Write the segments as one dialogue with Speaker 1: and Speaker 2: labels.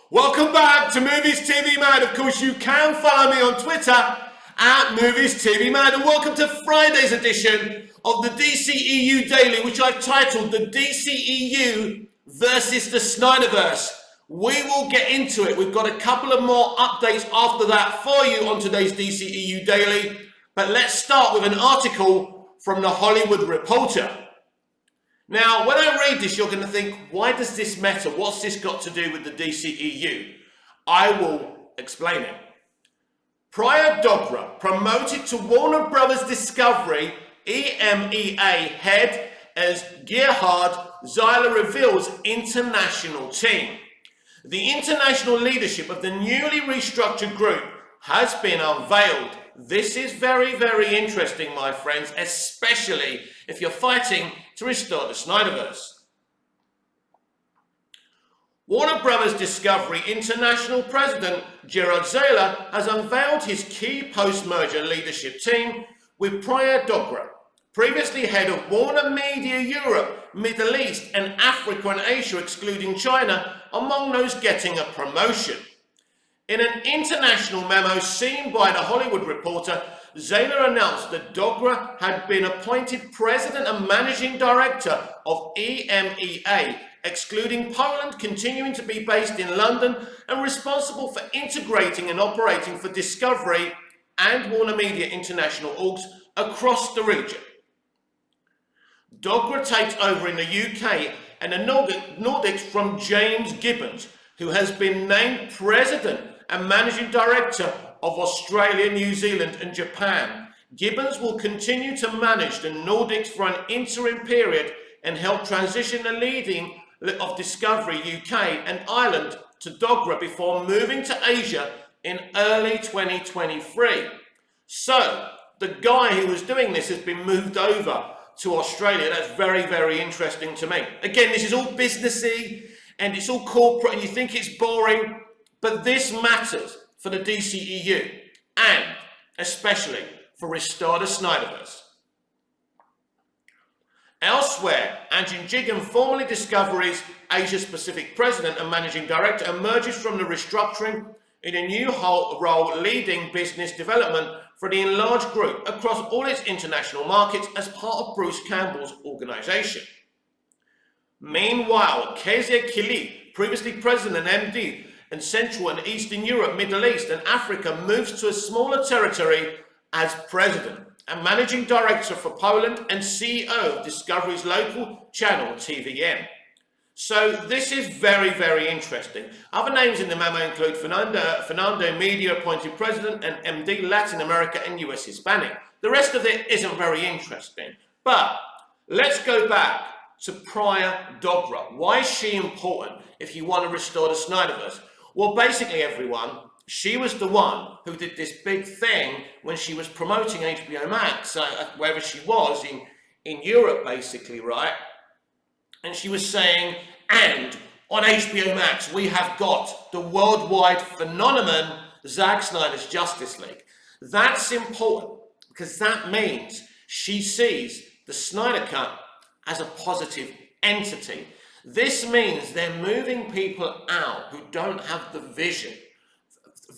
Speaker 1: Welcome back to Movies TV Man. Of course, you can follow me on Twitter at Movies TV Man. And welcome to Friday's edition of the DCEU Daily, which I've titled The DCEU versus the Snyderverse. We will get into it. We've got a couple of more updates after that for you on today's DCEU Daily. But let's start with an article from The Hollywood Reporter. Now, when I read this, you're going to think, why does this matter? What's this got to do with the DCEU? I will explain it. Prior Dobra, promoted to Warner Brothers Discovery EMEA head as Gerhard Zela reveals international team. The international leadership of the newly restructured group has been unveiled. This is very, very interesting, my friends, especially if you're fighting to restore the Snyderverse. Warner Brothers Discovery International President Gerhard Zela has unveiled his key post-merger leadership team with Priya Dobra, previously head of Warner Media Europe, Middle East and Africa and Asia excluding China, among those getting a promotion. In an international memo seen by The Hollywood Reporter, Zela announced that Dobra had been appointed President and Managing Director of EMEA, excluding Poland, continuing to be based in London and responsible for integrating and operating for Discovery and Warner Media International orgs across the region. Dobra takes over in the UK and the Nordics from James Gibbons, who has been named President and Managing Director of Australia, New Zealand and Japan. Gibbons will continue to manage the Nordics for an interim period and help transition the leading of Discovery UK and Ireland to Dobra before moving to Asia in early 2023. So, the guy who was doing this has been moved over to Australia. That's very, very interesting to me. Again, this is all businessy and it's all corporate and you think it's boring, but this matters for the DCEU and especially for Restore the Snyderverse. Elsewhere, Anjin Jigan, formerly Discovery's Asia-Pacific President and Managing Director, emerges from the restructuring in a new role leading business development for the enlarged group across all its international markets as part of Bruce Campbell's organization. Meanwhile, Kezia Kili, previously President and MD in Central and Eastern Europe, Middle East and Africa, moves to a smaller territory as President and Managing Director for Poland and CEO of Discovery's local channel TVN. So this is very, very interesting. Other names in the memo include Fernando Media, appointed President and MD Latin America and US Hispanic. The rest of it isn't very interesting. But let's go back to Priya Dobra. Why is she important if you want to restore the Snyderverse? Well, basically, everyone, she was the one who did this big thing when she was promoting HBO Max, wherever she was, in Europe, basically, right? And she was saying, and on HBO Max, we have got the worldwide phenomenon, Zack Snyder's Justice League. That's important because that means she sees the Snyder Cut as a positive entity. This means they're moving people out who don't have the vision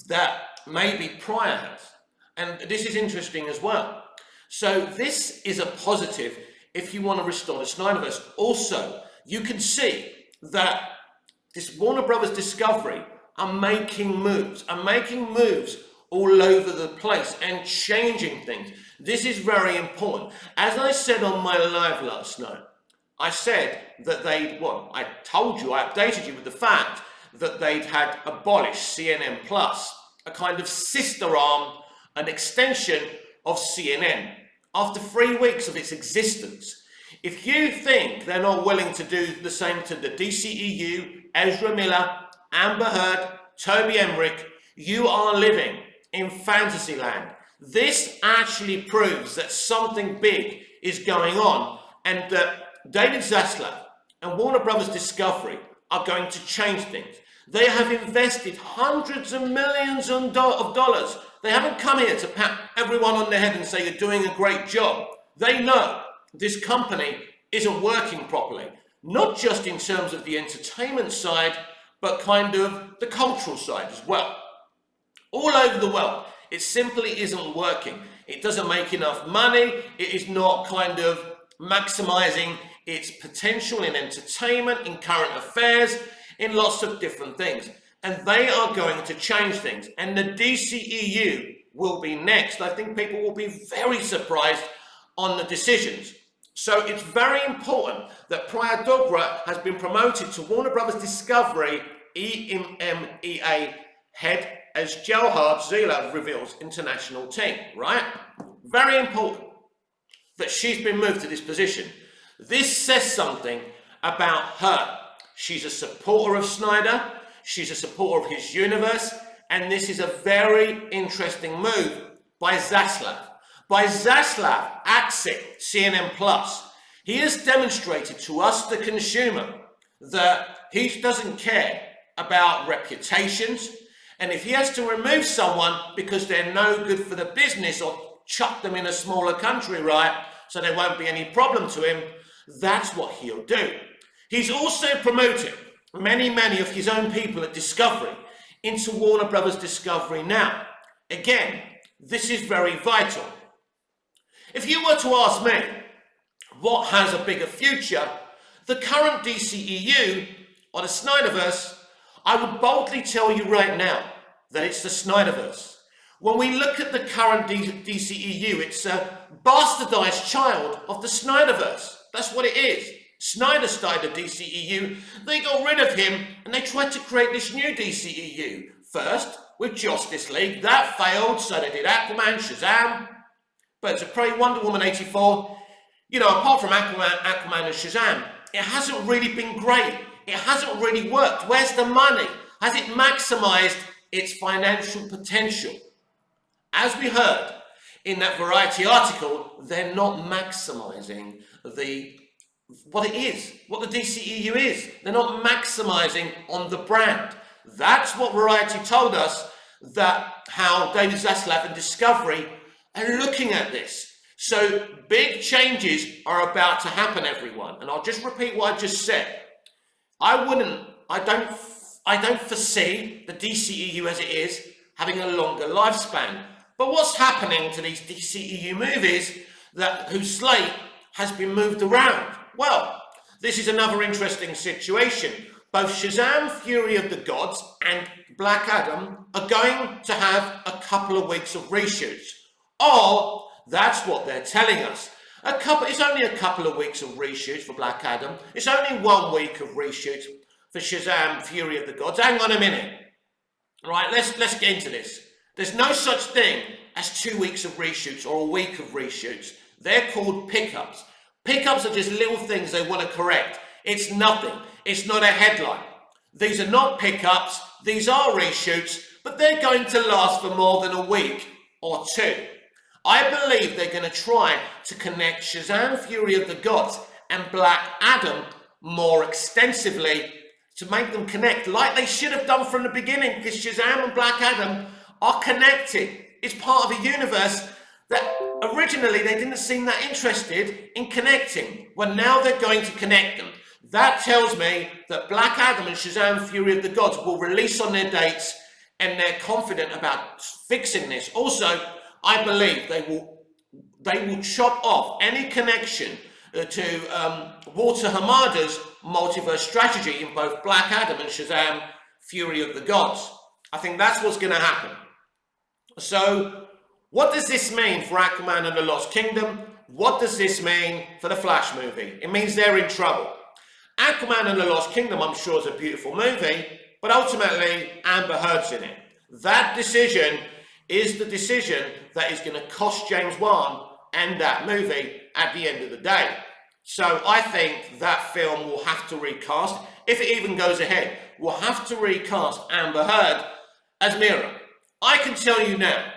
Speaker 1: that maybe Prior has. And this is interesting as well. So this is a positive if you want to restore the Snyderverse. Also, you can see that this Warner Brothers Discovery are making moves all over the place and changing things. This is very important. As I said on my live last night, I said that I told you, I updated you with the fact that they'd had abolished CNN Plus, a kind of sister arm, an extension of CNN, after 3 weeks of its existence. If you think they're not willing to do the same to the DCEU, Ezra Miller, Amber Heard, Toby Emmerich, you are living in fantasyland. This actually proves that something big is going on and that David Zaslav and Warner Brothers Discovery are going to change things. They have invested hundreds of millions of dollars. They haven't come here to pat everyone on the head and say you're doing a great job. They know this company isn't working properly, not just in terms of the entertainment side, but kind of the cultural side as well. All over the world, it simply isn't working. It doesn't make enough money. It is not kind of maximizing its potential in entertainment, in current affairs, in lots of different things. And they are going to change things. And the dceu will be next. I think people will be very surprised on the decisions. So it's very important that prior Dobra has been promoted to Warner Brothers Discovery EMEA head as Gerhard Zela reveals international team, right? Very important that she's been moved to this position. This says something about her. She's a supporter of Snyder, she's a supporter of his universe, and this is a very interesting move by Zaslav. By Zaslav Axit, CNN Plus, he has demonstrated to us, the consumer, that he doesn't care about reputations, and if he has to remove someone because they're no good for the business or chuck them in a smaller country, right, so there won't be any problem to him, that's what he'll do. He's also promoted many of his own people at Discovery into Warner Brothers Discovery now. Again, this is very vital. If you were to ask me, what has a bigger future, the current DCEU or the Snyderverse, I would boldly tell you right now that it's the Snyderverse. When we look at the current DCEU, it's a bastardized child of the Snyderverse. That's what it is. Snyder started the DCEU, they got rid of him, and they tried to create this new DCEU. First, with Justice League, that failed, so they did Aquaman, Shazam, Birds of Prey, Wonder Woman 84. You know, apart from Aquaman and Shazam, it hasn't really been great. It hasn't really worked. Where's the money? Has it maximized its financial potential? As we heard in that Variety article, they're not maximizing what it is, what the DCEU is. They're not maximizing on the brand. That's what Variety told us, that how David Zaslav and Discovery are looking at this. So big changes are about to happen, everyone. And I'll just repeat what I just said. I don't foresee the DCEU as it is having a longer lifespan. But what's happening to these DCEU movies whose slate has been moved around? Well, this is another interesting situation. Both Shazam, Fury of the Gods and Black Adam are going to have a couple of weeks of reshoots. Or that's what they're telling us. It's only a couple of weeks of reshoots for Black Adam. It's only 1 week of reshoots for Shazam, Fury of the Gods. Hang on a minute. Right, let's get into this. There's no such thing as 2 weeks of reshoots or a week of reshoots. They're called pickups. Pickups are just little things they want to correct. It's nothing. It's not a headline. These are not pickups. These are reshoots, but they're going to last for more than a week or two. I believe they're going to try to connect Shazam, Fury of the Gods and Black Adam more extensively to make them connect like they should have done from the beginning, because Shazam and Black Adam are connected. It's part of a universe that originally they didn't seem that interested in connecting. Well, now they're going to connect them. That tells me that Black Adam and Shazam, Fury of the Gods will release on their dates, and they're confident about fixing this. Also, I believe they will chop off any connection to Walter Hamada's multiverse strategy in both Black Adam and Shazam, Fury of the Gods. I think that's what's going to happen. So, what does this mean for Aquaman and the Lost Kingdom? What does this mean for the Flash movie? It means they're in trouble. Aquaman and the Lost Kingdom, I'm sure, is a beautiful movie, but ultimately Amber Heard's in it. That decision is the decision that is going to cost James Wan and that movie at the end of the day. So I think that film will have to recast, if it even goes ahead, we'll have to recast Amber Heard as Mira. I can tell you now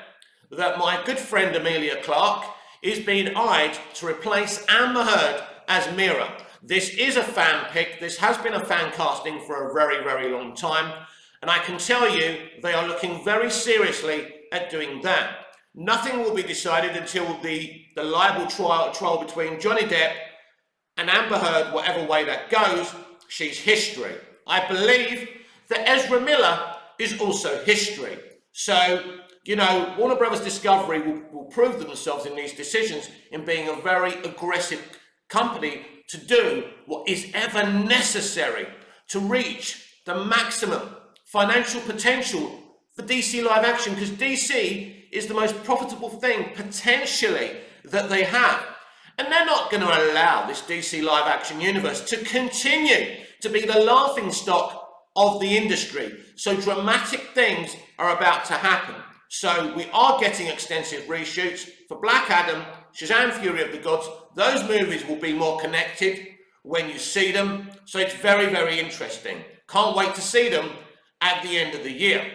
Speaker 1: that my good friend Emilia Clarke is being eyed to replace Amber Heard as Mira. This is a fan pick. This has been a fan casting for a very, very long time. And I can tell you they are looking very seriously at doing that. Nothing will be decided until the libel trial between Johnny Depp and Amber Heard, whatever way that goes. She's history. I believe that Ezra Miller is also history. So, you know, Warner Brothers Discovery will prove themselves in these decisions in being a very aggressive company to do what is ever necessary to reach the maximum financial potential for DC live action, because DC is the most profitable thing potentially that they have. And they're not going to allow this DC live action universe to continue to be the laughing stock of the industry. So dramatic things are about to happen. So we are getting extensive reshoots for Black Adam, Shazam! Fury of the Gods. Those movies will be more connected when you see them. So it's very, very interesting. Can't wait to see them at the end of the year.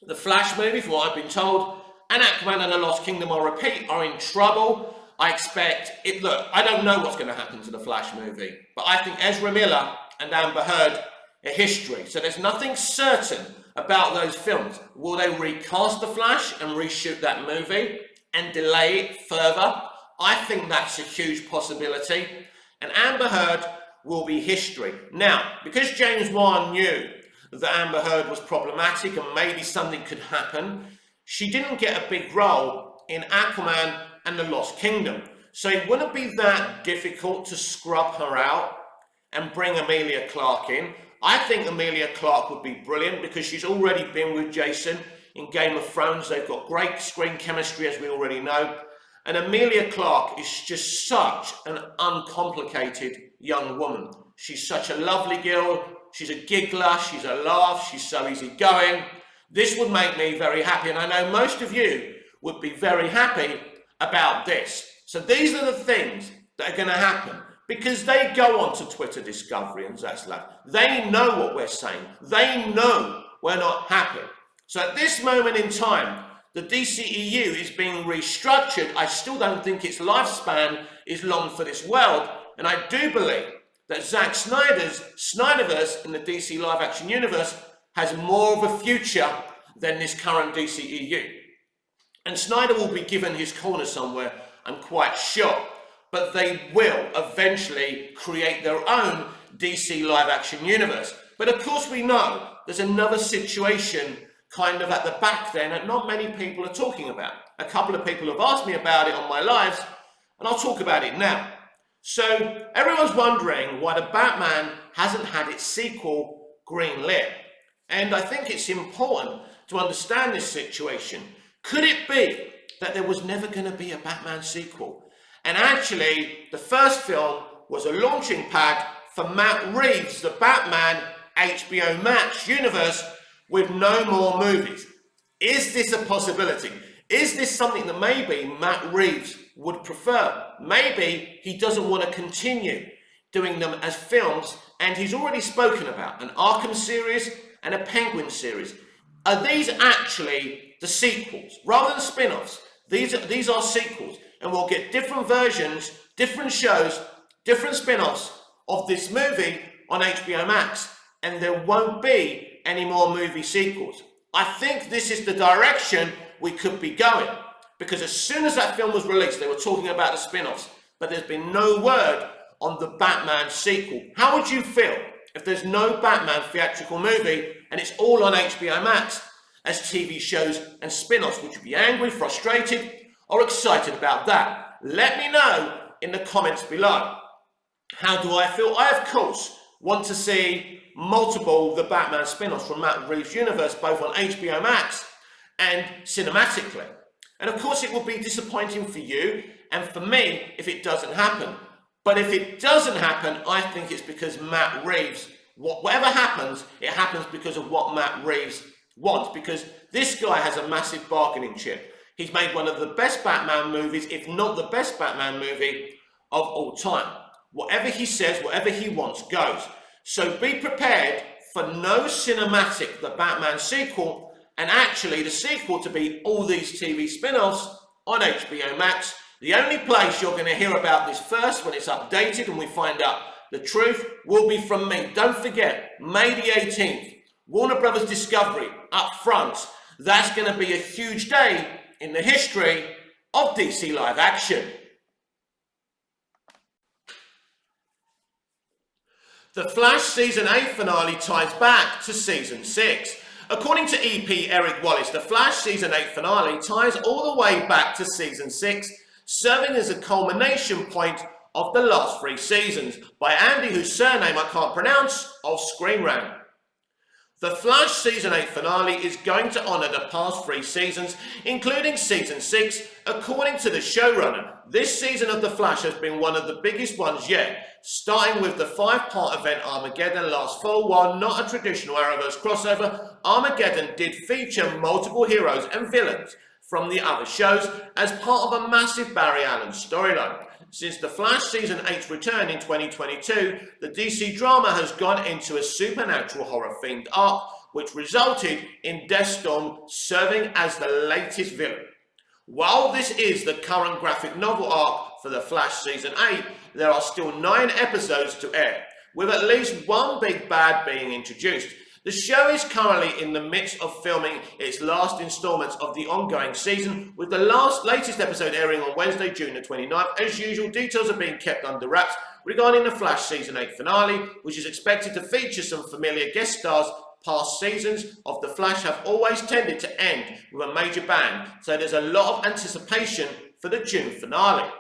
Speaker 1: The Flash movie, from what I've been told, and Aquaman and the Lost Kingdom, I'll repeat, are in trouble. I expect it. Look, I don't know what's going to happen to the Flash movie, but I think Ezra Miller and Amber Heard are history. So there's nothing certain about those films. Will they recast the Flash and reshoot that movie and delay it further? I think that's a huge possibility. And Amber Heard will be history. Now, because James Wan knew that Amber Heard was problematic and maybe something could happen, she didn't get a big role in Aquaman and the Lost Kingdom. So it wouldn't be that difficult to scrub her out and bring Emilia Clarke in. I think Emilia Clarke would be brilliant because she's already been with Jason in Game of Thrones. They've got great screen chemistry, as we already know. And Emilia Clarke is just such an uncomplicated young woman. She's such a lovely girl. She's a giggler. She's a laugh. She's so easygoing. This would make me very happy. And I know most of you would be very happy about this. So these are the things that are going to happen, because they go on to Twitter Discovery and Zaslav. They know what we're saying. They know we're not happy. So at this moment in time, the DCEU is being restructured. I still don't think its lifespan is long for this world. And I do believe that Zack Snyder's Snyderverse in the DC live action universe has more of a future than this current DCEU. And Snyder will be given his corner somewhere, I'm quite sure. But they will eventually create their own DC live action universe. But of course we know there's another situation kind of at the back then that not many people are talking about. A couple of people have asked me about it on my lives, and I'll talk about it now. So everyone's wondering why the Batman hasn't had its sequel greenlit. And I think it's important to understand this situation. Could it be that there was never going to be a Batman sequel? And actually, the first film was a launching pad for Matt Reeves' The Batman HBO Max universe with no more movies. Is this a possibility? Is this something that maybe Matt Reeves would prefer? Maybe he doesn't want to continue doing them as films, and he's already spoken about an Arkham series and a Penguin series. Are these actually the sequels? Rather than spin-offs, these are sequels, and we'll get different versions, different shows, different spin-offs of this movie on HBO Max, and there won't be any more movie sequels. I think this is the direction we could be going, because as soon as that film was released, they were talking about the spin-offs, but there's been no word on the Batman sequel. How would you feel if there's no Batman theatrical movie and it's all on HBO Max as TV shows and spin-offs? Would you be angry, frustrated, or excited about that? Let me know in the comments below. How do I feel? I, of course, want to see multiple The Batman spin-offs from Matt Reeves' universe, both on HBO Max and cinematically. And of course, it will be disappointing for you and for me if it doesn't happen. But if it doesn't happen, I think it's because Matt Reeves, whatever happens, it happens because of what Matt Reeves wants, because this guy has a massive bargaining chip. He's made one of the best Batman movies, if not the best Batman movie of all time. Whatever he says, whatever he wants goes. So be prepared for no cinematic The Batman sequel, and actually the sequel to be all these TV spin-offs on HBO Max. The only place you're going to hear about this first, when it's updated and we find out the truth, will be from me. Don't forget, May the 18th, Warner Brothers Discovery up front. That's going to be a huge day in the history of DC live action. The Flash Season 8 finale ties back to Season 6. According to EP Eric Wallace, the Flash Season 8 finale ties all the way back to Season 6, serving as a culmination point of the last 3 seasons, by Andy, whose surname I can't pronounce, of Screen Rant. The Flash Season 8 finale is going to honour the past 3 seasons, including Season 6. According to the showrunner, this season of The Flash has been one of the biggest ones yet, starting with the 5-part event Armageddon last fall. While not a traditional Arrowverse crossover, Armageddon did feature multiple heroes and villains from the other shows as part of a massive Barry Allen storyline. Since The Flash Season 8's return in 2022, the DC drama has gone into a supernatural horror-themed arc, which resulted in Deathstorm serving as the latest villain. While this is the current graphic novel arc for The Flash Season 8, there are still 9 episodes to air, with at least one big bad being introduced. The show is currently in the midst of filming its last installments of the ongoing season, with the latest episode airing on Wednesday, June the 29th. As usual, details are being kept under wraps regarding the Flash Season 8 finale, which is expected to feature some familiar guest stars. Past seasons of The Flash have always tended to end with a major bang, so there's a lot of anticipation for the June finale.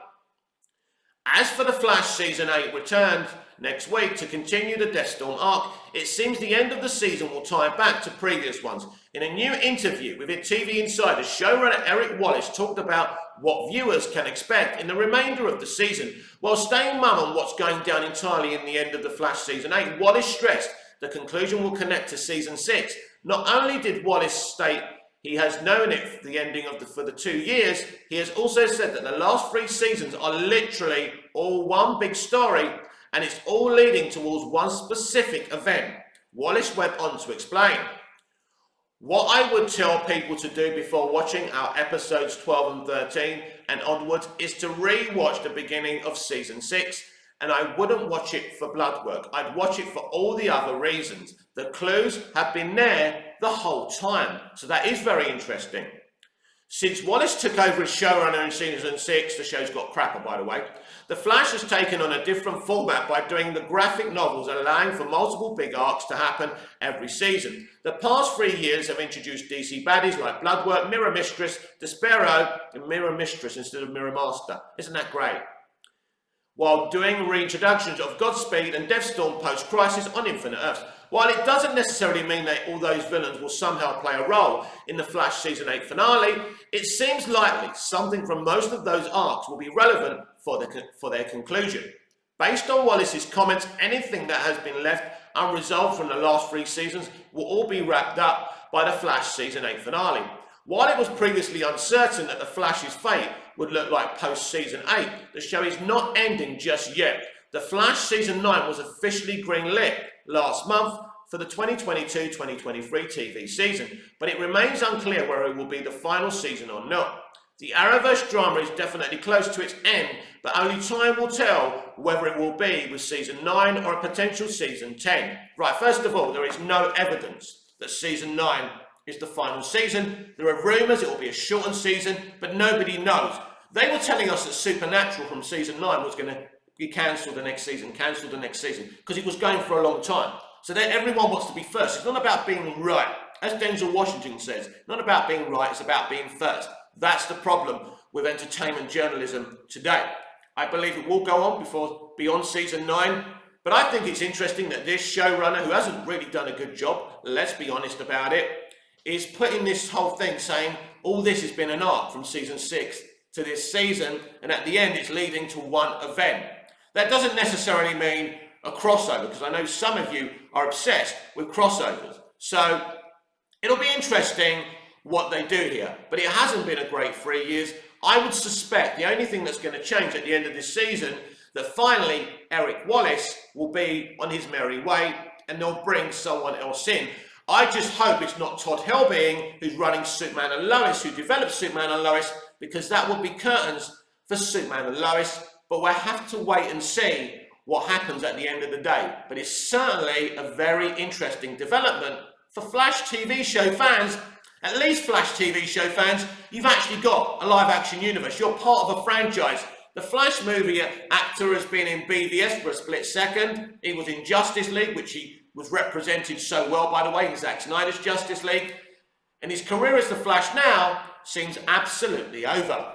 Speaker 1: As for The Flash Season 8 returns next week to continue the Deathstorm arc, it seems the end of the season will tie back to previous ones. In a new interview with TV Insider, showrunner Eric Wallace talked about what viewers can expect in the remainder of the season. While staying mum on what's going down entirely in the end of The Flash Season 8, Wallace stressed the conclusion will connect to Season 6. Not only did Wallace state he has known it for the ending of for the 2 years, he has also said that the last 3 seasons are literally all one big story, and it's all leading towards one specific event. Wallace went on to explain, "What I would tell people to do before watching our episodes 12 and 13 and onwards is to re-watch the beginning of Season 6, and I wouldn't watch it for blood work. I'd watch it for all the other reasons. The clues have been there the whole time." So that is very interesting. Since Wallace took over as showrunner in Season 6, the show's got crapper by the way, The Flash has taken on a different format by doing the graphic novels, allowing for multiple big arcs to happen every season. The past 3 years have introduced DC baddies like Bloodwork, Mirror Mistress, Despero, and Mirror Mistress instead of Mirror Master. Isn't that great? While doing reintroductions of Godspeed and Deathstorm post-Crisis on Infinite Earths. While it doesn't necessarily mean that all those villains will somehow play a role in the Flash Season 8 finale, it seems likely something from most of those arcs will be relevant for their conclusion. Based on Wallace's comments, anything that has been left unresolved from the last 3 seasons will all be wrapped up by the Flash Season 8 finale. While it was previously uncertain that the Flash's fate would look like post-Season 8, the show is not ending just yet. The Flash Season 9 was officially greenlit last month for the 2022-2023 TV season, but it remains unclear whether it will be the final season or not. The Arrowverse drama is definitely close to its end, but only time will tell whether it will be with Season 9 or a potential Season 10. Right, first of all, there is no evidence that Season 9 is the final season. There are rumours it will be a shortened season, but nobody knows. They were telling us that Supernatural from Season 9 was going to be cancelled the next season, because it was going for a long time. So then everyone wants to be first. It's not about being right. As Denzel Washington says, not about being right, it's about being first. That's the problem with entertainment journalism today. I believe it will go on beyond Season 9, but I think it's interesting that this showrunner, who hasn't really done a good job, let's be honest about it, is putting this whole thing saying all this has been an arc from Season 6 to this season, and at the end it's leading to one event. That doesn't necessarily mean a crossover, because I know some of you are obsessed with crossovers. So it'll be interesting what they do here, but it hasn't been a great 3 years. I would suspect the only thing that's going to change at the end of this season, that finally Eric Wallace will be on his merry way and they'll bring someone else in. I just hope it's not Todd Helbing who's running Superman and Lois, who developed Superman and Lois, because that would be curtains for Superman and Lois. But we'll have to wait and see what happens at the end of the day. But it's certainly a very interesting development for Flash TV show fans. At least Flash TV show fans, you've actually got a live action universe. You're part of a franchise The Flash movie actor has been in BVS for a split second. He was in Justice League, which he was represented so well, by the way, in Zack Snyder's Justice League. And his career as the Flash now seems absolutely over.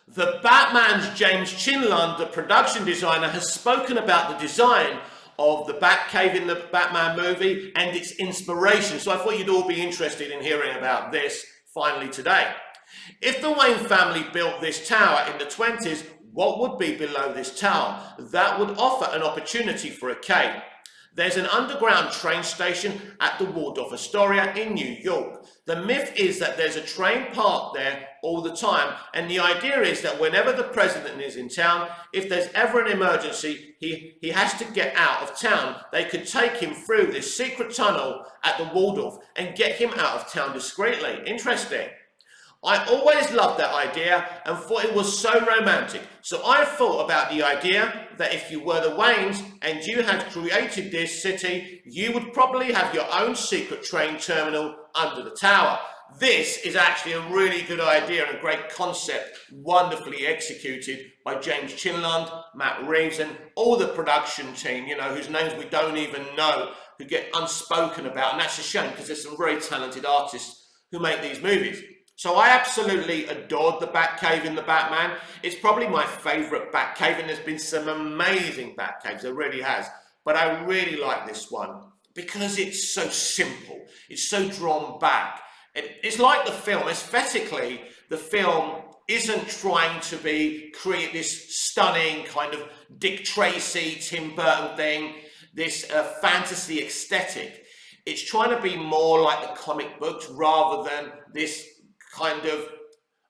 Speaker 1: The Batman's James Chinlund, the production designer, has spoken about the design of the Batcave in the Batman movie and its inspiration. So I thought you'd all be interested in hearing about this finally today. If the Wayne family built this tower in the 20s, what would be below this tower? That would offer an opportunity for a cave. There's an underground train station at the Waldorf Astoria in New York. The myth is that there's a train parked there all the time, and the idea is that whenever the president is in town, if there's ever an emergency, he has to get out of town. They could take him through this secret tunnel at the Waldorf and get him out of town discreetly. Interesting. I always loved that idea and thought it was so romantic. So I thought about the idea that if you were the Waynes and you had created this city, you would probably have your own secret train terminal under the tower. This is actually a really good idea and a great concept, wonderfully executed by James Chinlund, Matt Reeves, and all the production team, you know, whose names we don't even know, who get unspoken about. And that's a shame because there's some very talented artists who make these movies. So I absolutely adored the Batcave in the Batman. It's probably my favourite Batcave, and there's been some amazing Batcaves, there really has. But I really like this one because it's so simple. It's so drawn back. It's like the film. Aesthetically, the film isn't trying to create this stunning kind of Dick Tracy, Tim Burton thing, this fantasy aesthetic. It's trying to be more like the comic books rather than this kind of,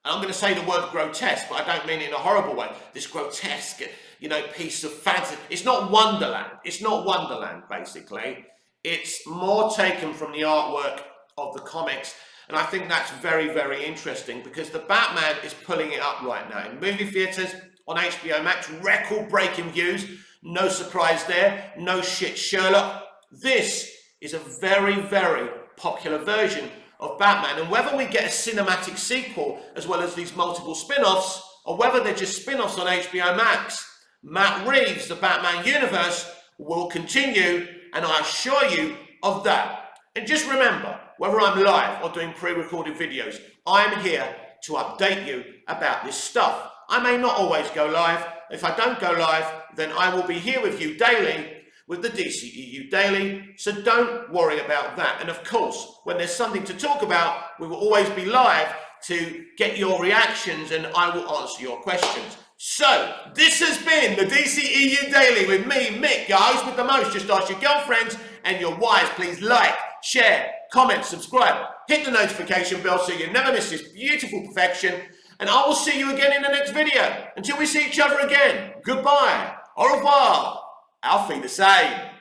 Speaker 1: I'm going to say the word grotesque, but I don't mean it in a horrible way, this grotesque, you know, piece of fantasy. It's not Wonderland. It's not Wonderland, basically. It's more taken from the artwork of the comics, and I think that's very, very interesting because the Batman is pulling it up right now. In movie theatres, on HBO Max, record-breaking views, no surprise there, no shit Sherlock. This is a very, very popular version of Batman, and whether we get a cinematic sequel as well as these multiple spin-offs, or whether they're just spin-offs on HBO Max, Matt Reeves' The Batman Universe will continue, and I assure you of that. And just remember, whether I'm live or doing pre-recorded videos, I'm here to update you about this stuff. I may not always go live. If I don't go live, then I will be here with you daily with the DCEU Daily, so don't worry about that. And of course, when there's something to talk about, we will always be live to get your reactions and I will answer your questions. So, this has been the DCEU Daily with me, Mick, your host with the most. Just ask your girlfriends and your wives. Please like, share, comment, subscribe, hit the notification bell so you never miss this beautiful perfection. And I will see you again in the next video. Until we see each other again, goodbye, au revoir. Auf Wiedersehen.